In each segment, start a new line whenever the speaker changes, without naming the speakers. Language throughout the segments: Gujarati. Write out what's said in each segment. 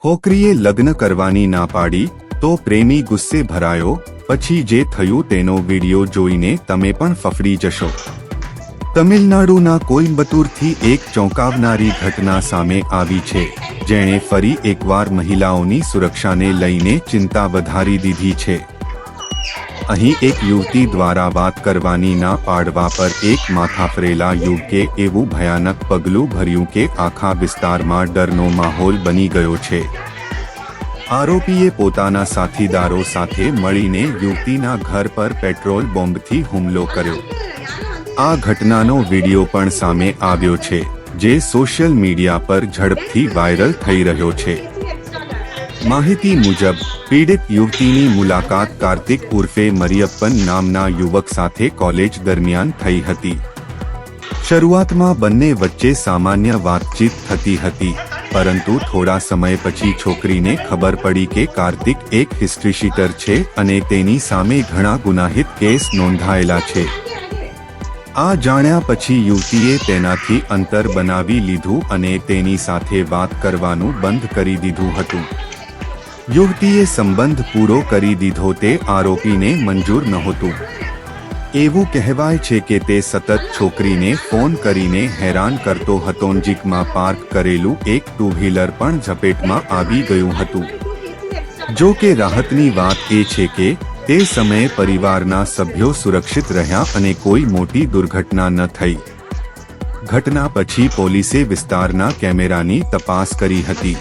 હોકરીએ લગ્ન કરવાની ના પાડી તો પ્રેમી ગુસ્સે ભરાયો, પછી જે થયું તેનો વિડિયો જોઈને તમે પણ ફફડી જશો। તમિલનાડુના કોઇમ્બતુરથી એક ચોંકાવનારી ઘટના સામે આવી છે, જેણે ફરી એકવાર મહિલાઓની સુરક્ષાને લઈને ચિંતા વધારી દીધી છે। અહીં એક યુવતી દ્વારા વાત કરવાની ના પાડવા પર એક માથાફરેલા યુવકે એવું ભયાનક પગલું ભર્યું કે આખા વિસ્તારમાં ડરનો માહોલ બની ગયો છે। આરોપીએ પોતાના સાથીદારો સાથે મળીને યુવતીના ઘર પર પેટ્રોલ બોમ્બથી હુમલો કર્યો। આ ઘટનાનો વિડિયો પણ સામે આવ્યો છે, જે સોશિયલ મીડિયા પર ઝડપથી વાયરલ થઈ રહ્યો છે। માહિતી મુજબ પીડિત યુવતીની મુલાકાત કાર્તિક ઉર્ફે મરિયપ્પન નામના યુવક સાથે કોલેજ દરમિયાન થઈ હતી। શરૂઆતમાં બંને વચ્ચે સામાન્ય વાતચીત થતી હતી, પરંતુ થોડા સમય પછી છોકરીને ખબર પડી કે કાર્તિક એક હિસ્ટ્રી શીટર છે અને તેની સામે ઘણા ગુનાહિત કેસ નોંધાયેલા છે। આ જાણ્યા પછી યુવતીએ તેનાથી અંતર બનાવી લીધું અને તેની સાથે વાત કરવાનું બંધ કરી દીધું હતું। યુવતીએ સંબંધ પૂરો કરી દીધો તે આરોપીને મંજૂર નહોતું। એવું કહેવાય છે કે તે સતત છોકરીને ફોન કરીને હેરાન કરતો હતો। નજીકમાં પાર્ક કરેલું એક ટુ વ્હીલર પણ ઝપેટમાં આવી ગયું હતું। જો કે રાહતની વાત એ છે કે તે સમયે પરિવારના સભ્યો સુરક્ષિત રહ્યા અને કોઈ મોટી દુર્ઘટના ન થઈ। ઘટના પછી પોલીસે વિસ્તારના કેમેરાની તપાસ કરી હતી।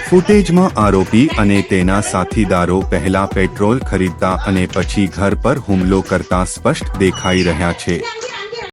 ફૂટેજમાં આરોપી અને તેના સાથીદારો પહેલા પેટ્રોલ ખરીદતા અને પછી ઘર પર હુમલો કરતા સ્પષ્ટ દેખાઈ રહ્યા છે।